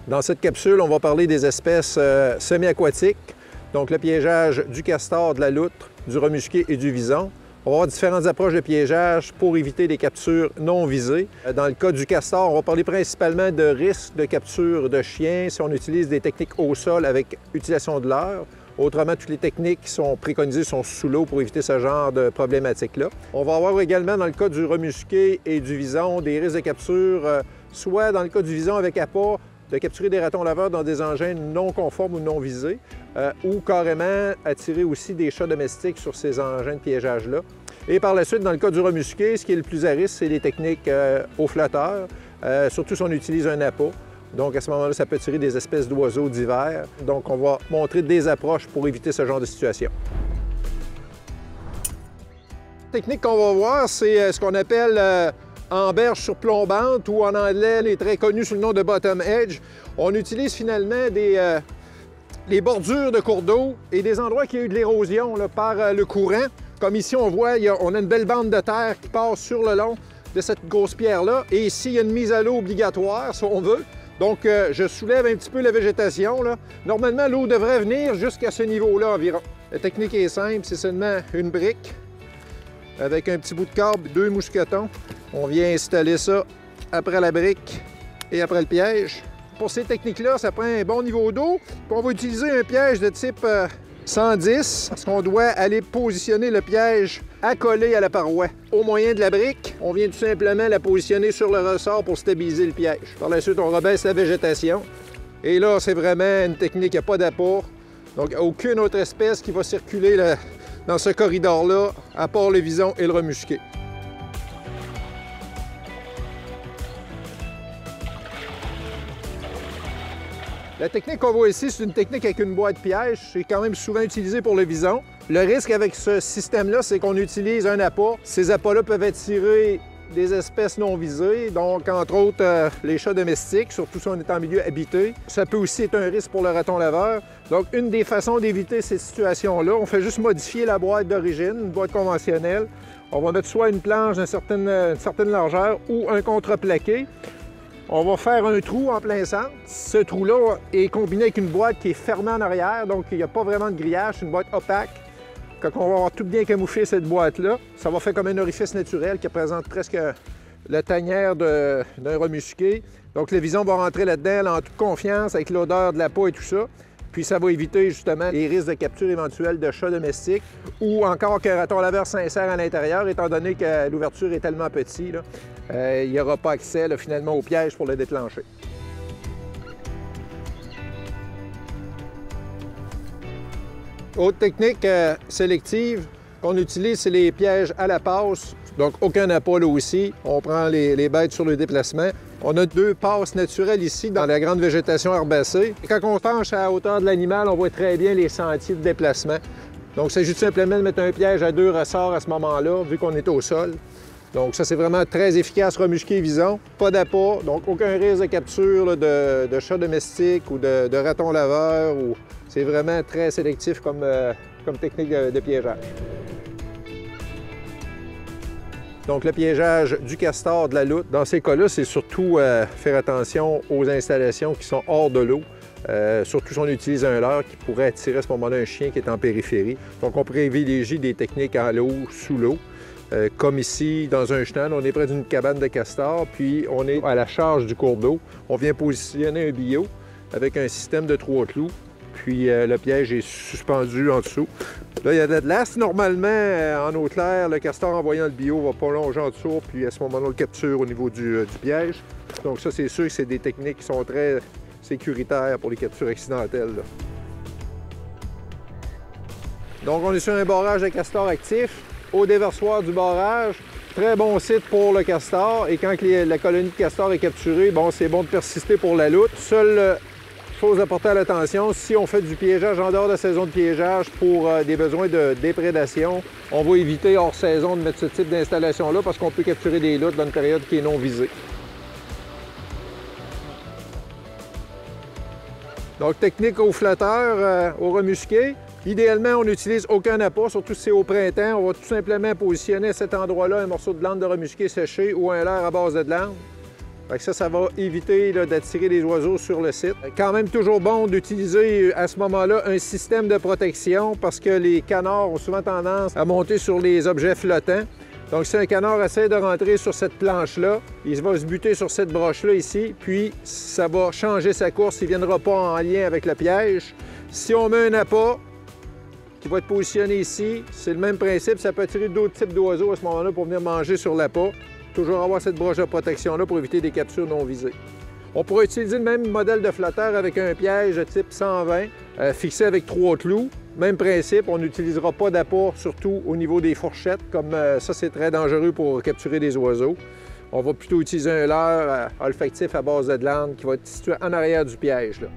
Dans cette capsule, on va parler des espèces semi-aquatiques, donc le piégeage du castor, de la loutre, du remusqué et du vison. On va avoir différentes approches de piégeage pour éviter des captures non visées. Dans le cas du castor, on va parler principalement de risques de capture de chiens si on utilise des techniques au sol avec utilisation de leurre. Autrement, toutes les techniques qui sont préconisées sont sous l'eau pour éviter ce genre de problématiques-là. On va avoir également, dans le cas du remusqué et du vison, des risques de capture, soit dans le cas du vison avec appât, de capturer des ratons laveurs dans des engins non conformes ou non visés, ou carrément attirer aussi des chats domestiques sur ces engins de piégeage-là. Et par la suite, dans le cas du remusqué, ce qui est le plus à risque, c'est les techniques au flotteur, surtout si on utilise un appât. Donc, à ce moment-là, ça peut tirer des espèces d'oiseaux divers. Donc, on va montrer des approches pour éviter ce genre de situation. La technique qu'on va voir, c'est ce qu'on appelle emberge surplombante, ou en anglais, elle est très connue sous le nom de bottom edge. On utilise finalement les bordures de cours d'eau et des endroits qui ont eu de l'érosion par le courant. Comme ici, on voit, on a une belle bande de terre qui passe sur le long de cette grosse pierre-là. Et ici, il y a une mise à l'eau obligatoire, si on veut. Donc, je soulève un petit peu la végétation, là. Normalement, l'eau devrait venir jusqu'à ce niveau-là environ. La technique est simple, c'est seulement une brique avec un petit bout de câble, 2 mousquetons. On vient installer ça après la brique et après le piège. Pour ces techniques-là, ça prend un bon niveau d'eau. On va utiliser un piège de type 110, parce qu'on doit aller positionner le piège accolé à la paroi. Au moyen de la brique, on vient tout simplement la positionner sur le ressort pour stabiliser le piège. Par la suite, on rebaisse la végétation. Et là, c'est vraiment une technique, il n'y a pas d'appât. Donc, il n'y a aucune autre espèce qui va circuler dans ce corridor-là, à part le vison et le remusqué. La technique qu'on voit ici, c'est une technique avec une boîte piège. C'est quand même souvent utilisé pour le vison. Le risque avec ce système-là, c'est qu'on utilise un appât. Ces appâts-là peuvent attirer des espèces non visées, donc entre autres les chats domestiques, surtout si on est en milieu habité. Ça peut aussi être un risque pour le raton laveur. Donc une des façons d'éviter ces situations-là, on fait juste modifier la boîte d'origine, une boîte conventionnelle. On va mettre soit une planche d'une certaine largeur ou un contreplaqué. On va faire un trou en plein centre. Ce trou-là est combiné avec une boîte qui est fermée en arrière, donc il n'y a pas vraiment de grillage, c'est une boîte opaque. Quand on va avoir tout bien camouflé cette boîte-là, ça va faire comme un orifice naturel qui représente presque la tanière d'un remusqué. Donc le vison va rentrer là-dedans en toute confiance avec l'odeur de la peau et tout ça. Puis ça va éviter justement les risques de capture éventuelle de chats domestiques ou encore qu'un raton laveur s'insère à l'intérieur, étant donné que l'ouverture est tellement petite, il n'y aura pas accès finalement au piège pour le déclencher. Autre technique sélective qu'on utilise, c'est les pièges à la passe. Donc aucun appât là aussi. On prend les bêtes sur le déplacement. On a 2 passes naturelles ici dans la grande végétation herbacée. Et quand on penche à la hauteur de l'animal, on voit très bien les sentiers de déplacement. Donc il s'agit tout simplement de mettre un piège à 2 ressorts à ce moment-là, vu qu'on est au sol. Donc ça, c'est vraiment très efficace, remusqué et vison. Pas d'appât, donc aucun risque de capture de chats domestiques ou de ratons laveurs. C'est vraiment très sélectif comme technique de piégeage. Donc le piégeage du castor, de la loutre, dans ces cas-là, c'est surtout faire attention aux installations qui sont hors de l'eau. Surtout si on utilise un leurre qui pourrait attirer à ce moment-là un chien qui est en périphérie. Donc on privilégie des techniques en l'eau, sous l'eau. Comme ici, dans un chenal, on est près d'une cabane de castor, puis on est à la charge du cours d'eau. On vient positionner un billot avec un système de 3 clous, puis le piège est suspendu en dessous. Là, il y a de l'asse. Normalement, en eau claire, le castor, en voyant le billot, va plonger en dessous, puis à ce moment-là, on le capture au niveau du piège. Donc ça, c'est sûr que c'est des techniques qui sont très sécuritaires pour les captures accidentelles, là. Donc, on est sur un barrage de castor actif. Au déversoir du barrage, très bon site pour le castor. Et quand la colonie de castor est capturée, bon, c'est bon de persister pour la loutre. Seule chose à porter à l'attention, si on fait du piégeage en dehors de la saison de piégeage pour des besoins de déprédation, on va éviter hors saison de mettre ce type d'installation-là parce qu'on peut capturer des loutres dans une période qui est non visée. Donc, technique au flotteur, au remusqué. Idéalement, on n'utilise aucun appât, surtout si c'est au printemps. On va tout simplement positionner à cet endroit-là un morceau de glande de remusqué séché ou un leurre à base de glande. Fait que ça va éviter d'attirer les oiseaux sur le site. Quand même toujours bon d'utiliser à ce moment-là un système de protection parce que les canards ont souvent tendance à monter sur les objets flottants. Donc si un canard essaie de rentrer sur cette planche-là, il va se buter sur cette broche-là ici, puis ça va changer sa course, il ne viendra pas en lien avec le piège. Si on met un appât qui va être positionné ici, c'est le même principe, ça peut attirer d'autres types d'oiseaux à ce moment-là pour venir manger sur l'appât. Toujours avoir cette broche de protection-là pour éviter des captures non visées. On pourrait utiliser le même modèle de flotteur avec un piège de type 120, fixé avec 3 clous. Même principe, on n'utilisera pas d'appât, surtout au niveau des fourchettes, comme ça c'est très dangereux pour capturer des oiseaux. On va plutôt utiliser un leurre olfactif à base de glande qui va être situé en arrière du piège, là.